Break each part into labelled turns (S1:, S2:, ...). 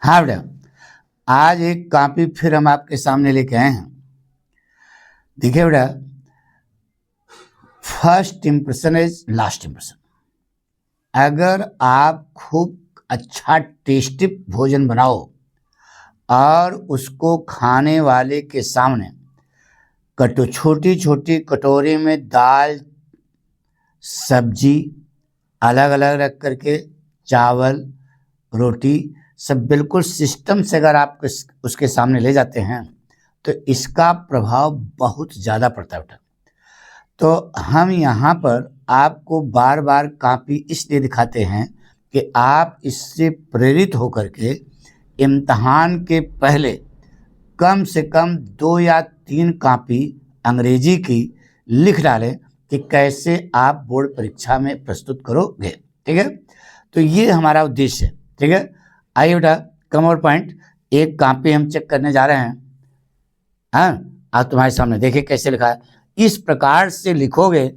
S1: हाँ बेटा, आज एक कॉपी फिर हम आपके सामने लेके आए हैं। देखिए बेटा, first impression is last impression. अगर आप खूब अच्छा टेस्टी भोजन बनाओ और उसको खाने वाले के सामने छोटी छोटी कटोरी में दाल सब्जी अलग अलग रख करके, चावल रोटी सब बिल्कुल सिस्टम से अगर आप उसके सामने ले जाते हैं तो इसका प्रभाव बहुत ज़्यादा पड़ता है बेटा। तो हम यहाँ पर आपको बार बार कॉपी इसलिए दिखाते हैं कि आप इससे प्रेरित होकर के इम्तहान के पहले कम से कम 2 या 3 कॉपी अंग्रेजी की लिख डालें कि कैसे आप बोर्ड परीक्षा में प्रस्तुत करोगे। ठीक है, तो ये हमारा उद्देश्य है। ठीक है, आइए बेटा, कम और पॉइंट एक कॉपी हम चेक करने जा रहे हैं। हाँ, आप तुम्हारे सामने देखिए कैसे लिखा है। इस प्रकार से लिखोगे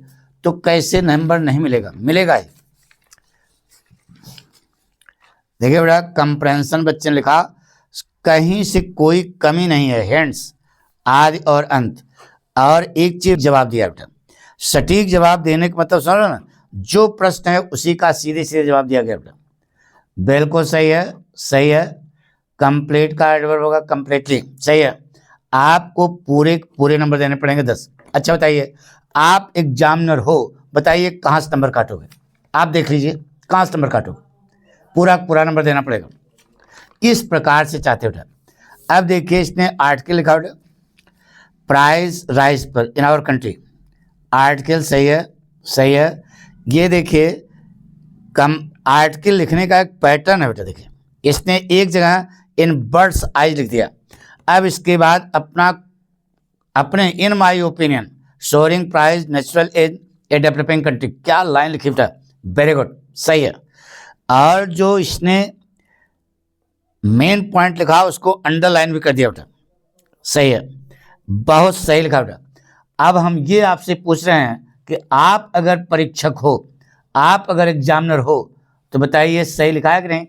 S1: तो कैसे नंबर नहीं मिलेगा, मिलेगा ही। देखिए बेटा, कंप्रेंशन बच्चे ने लिखा कहीं से कोई कमी नहीं है, हेंस आदि और अंत। और एक चीज जवाब दिया बेटा, सटीक जवाब देने का मतलब समझो ना, जो प्रश्न है उसी का सीधे सीधे जवाब दिया गया बेटा। बिल्कुल सही है, सही है। कंप्लीट का एडवर्ब होगा कंप्लीटली, सही है। आपको पूरे पूरे नंबर देने पड़ेंगे 10। अच्छा बताइए, आप एग्जामिनर हो, बताइए कहाँ से नंबर काटोगे? आप देख लीजिए कहाँ से नंबर काटोगे, पूरा पूरा नंबर देना पड़ेगा। इस प्रकार से चाहते हो। अब देखिए, इसने आर्टिकल लिखा बेटा, प्राइस राइस पर इन आवर कंट्री। आर्टिकल सही है, सही है। ये देखिए, कम आर्टिकल लिखने का एक पैटर्न है बेटा। देखिए, इसने एक जगह इन बर्ड्स आइज लिख दिया। अब इसके बाद अपने in my opinion soaring price natural in a developing country, क्या लाइन लिखी बेटा, वेरी गुड, सही है। और जो इसने मेन पॉइंट लिखा उसको अंडरलाइन भी कर दिया बेटा, सही है, बहुत सही लिखा बेटा। अब हम ये आपसे पूछ रहे हैं कि आप अगर परीक्षक हो, आप अगर एग्जामिनर हो, तो बताइए सही लिखा है कि नहीं?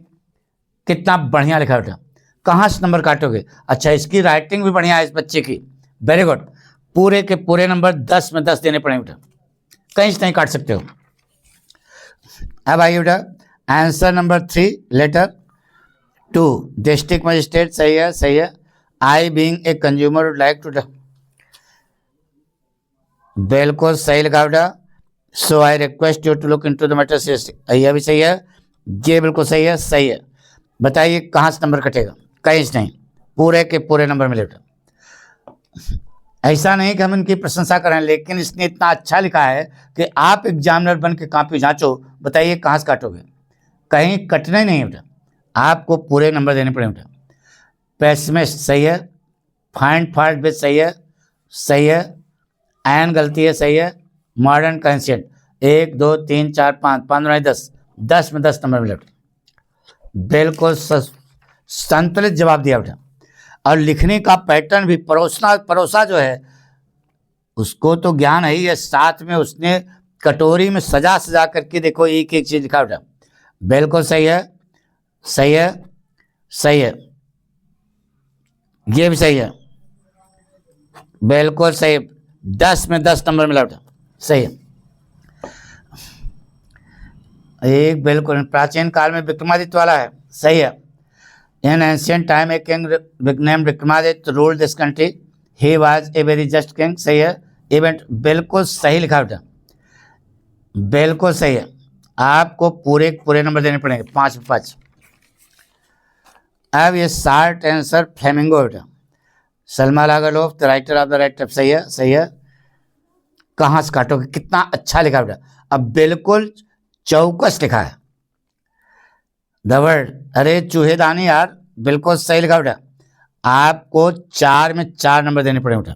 S1: कितना बढ़िया लिखा बेटा, कहाँ से नंबर काटोगे? अच्छा, इसकी राइटिंग भी बढ़िया है इस बच्चे की, वेरी गुड। पूरे के पूरे नंबर 10 में 10 देने पड़ेंगे बेटा, कहीं से नहीं काट सकते हो। अब आइए बेटा, answer number 3 letter 2 district magistrate, सही है, सही है। I being a consumer would like to, बिल्कुल सही लिखा बेटा। So I request you to look into the matter seriously, यह भी सही है, ये बिल्कुल सही है, सही है। बताइए कहाँ से नंबर कटेगा? कहीं से नहीं, पूरे के पूरे नंबर मिले बेटा। ऐसा नहीं कि हम इनकी प्रशंसा करें, लेकिन इसने इतना अच्छा लिखा है कि आप एग्जामिनर बन के कॉपी जांचो, बताइए कहाँ से काटोगे? कहीं कटना ही नहीं है बेटा, आपको पूरे नंबर देने पड़े बेटा। पेसिमिस्ट सही है, फाइंड फॉल्ट भी सही है, सही है। एन गलती है, सही है। मॉडर्न कंसेंट 1 2 3 4 5 15 10, 10 में 10 नंबर मिले बेटा, बिल्कुल संतुलित जवाब दिया बेटा। और लिखने का पैटर्न भी, परोसा जो है उसको तो ज्ञान है ही है, साथ में उसने कटोरी में सजा सजा करके देखो एक एक चीज लिखा बेटा, बिल्कुल सही है, सही है, सही है। ये भी सही है, बिल्कुल सही, 10 में 10 नंबर मिला बेटा, सही है। एक बिल्कुल प्राचीन काल में विक्रमादित्य वाला है, सही है। In ancient time a king named Vikramaditya ruled this country, he was a very just king, सही है। इवेंट बिल्कुल सही लिखा बेटा, बिल्कुल सही है। आपको पूरे पूरे नंबर देने पड़ेंगे, 5 में 5। अब ये शार्ट आंसर फ्लेमिंगो बेटा, Selma Lagerlof the writer of the rat trap, सही है, सही है। कहाँ से काटोगे? कितना अच्छा लिखा बेटा, अब बिल्कुल चौकस लिखा है द वर्ड, अरे चूहेदानी यार, बिल्कुल सही लिखा बेटा। आपको 4 में 4 नंबर देने पड़े बेटा,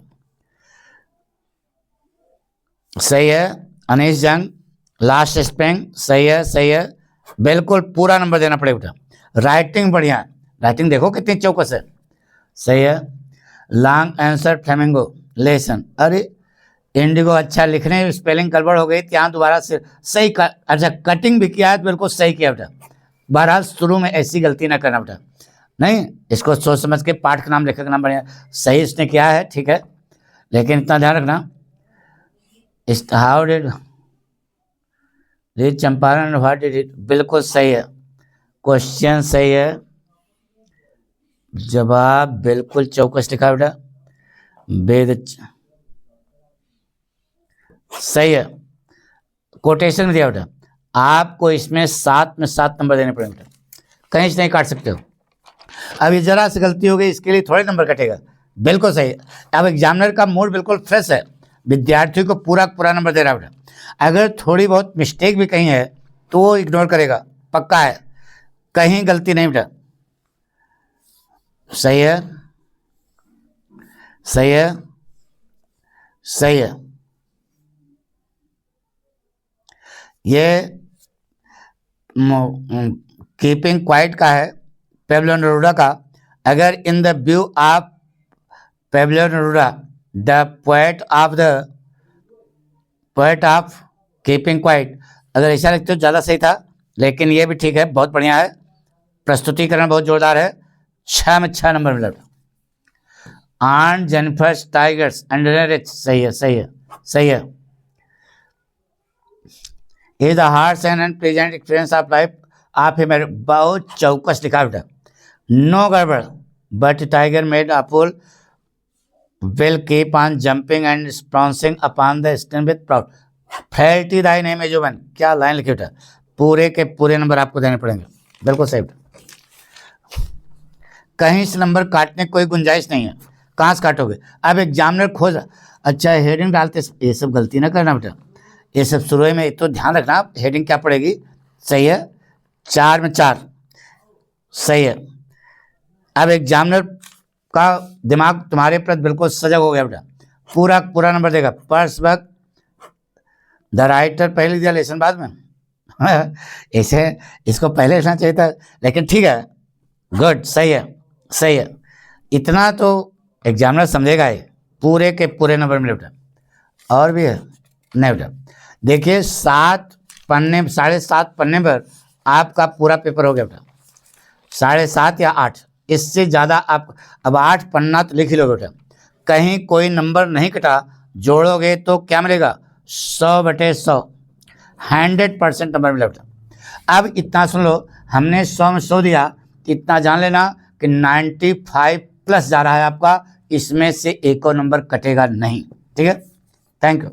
S1: सही है। अनीश जंग लास्ट स्पेंग, सही है, सही है, बिल्कुल पूरा नंबर देना पड़ेगा बेटा। राइटिंग बढ़िया है, राइटिंग देखो कितनी चौकस है, सही है। लॉन्ग आंसर फ्लेमिंगो लेसन, अरे इंडिगो, अच्छा लिखने में स्पेलिंग गड़बड़ हो गई, यहाँ दोबारा से सही कर, अच्छा कटिंग भी किया है तो बिल्कुल सही किया बेटा। बहरहाल शुरू में ऐसी गलती ना करना बेटा, नहीं, इसको सोच समझ के पाठ का नाम, लेखक का नाम बढ़िया सही इसने किया है, ठीक है, लेकिन इतना ध्यान रखना, इस how did read Champaran, what did it, बिल्कुल सही है, क्वेश्चन सही है, जवाब बिल्कुल चौकस लिखा बेटा, वेद सही है, कोटेशन में दिया बेटा। आपको इसमें 7 में 7 नंबर देने पड़ेंगे बेटा, कहीं से नहीं काट सकते हो। अब ये जरा सी गलती हो गई, इसके लिए थोड़े नंबर कटेगा, बिल्कुल सही। अब एग्जामिनर का मूड बिल्कुल फ्रेश है, विद्यार्थी को पूरा नंबर दे रहा है बेटा। अगर थोड़ी बहुत मिस्टेक भी कहीं है तो वो इग्नोर करेगा, पक्का है, कहीं गलती नहीं बेटा। सही है, सही है, सही है। ये कीपिंग क्वाइट का है, पेब्लो नेरूदा का। अगर in the view of Pablo Neruda the poet of keeping quiet, अगर ऐसा लिखते हो ज़्यादा सही था, लेकिन ये भी ठीक है, बहुत बढ़िया है, प्रस्तुतिकरण बहुत जोरदार है, 6 में 6 नंबर मिला। Aunt Jennifer's tigers and rich, सही है, सही है, सही है। Is the harsh and pleasant experience of life आप ही मेरे, बहुत चौकस लिखा बेटा, नो गड़बड़, बट टाइगर मेड अपुल will keep on jumping and prancing upon the stand with proud, frailty thy name है जो बन, क्या लाइन लिखी बेटा, पूरे के पूरे नंबर आपको देने पड़ेंगे, बिल्कुल सही बेटा, कहीं से नंबर काटने की कोई गुंजाइश नहीं है, कहाँ से काटोगे। अब एग्जामिनर खोज, अच्छा हेडिंग डालते, ये सब गलती ना करना बेटा, ये सब शुरू में तो ध्यान रखना, हेडिंग क्या पड़ेगी, सही है, 4 में 4, सही है। अब एग्जामिनर का दिमाग तुम्हारे प्रति बिल्कुल सजग हो गया बेटा, पूरा नंबर देगा। पर्स बक द राइटर पहले दिया, लेसन बाद में ऐसे इसको पहले लिखना चाहिए था, लेकिन ठीक है, गुड, सही है, सही है, इतना तो एग्जामिनर समझेगा ही, पूरे के पूरे नंबर मिले बेटा। और भी है नहीं बेटा, देखिए 7 पन्ने, 7.5 पन्ने पर आपका पूरा पेपर हो गया बेटा, 7.5 या 8, इससे ज़्यादा आप, अब 8 पन्ना तो लिख ही लो बेटा, कहीं कोई नंबर नहीं कटा, जोड़ोगे तो क्या मिलेगा, 100/100, 100% नंबर मिला बेटा। अब इतना सुन लो, हमने 100 में 100 दिया, इतना जान लेना कि 95+ जा रहा है आपका, इसमें से एक और नंबर कटेगा नहीं, ठीक है, थैंक यू।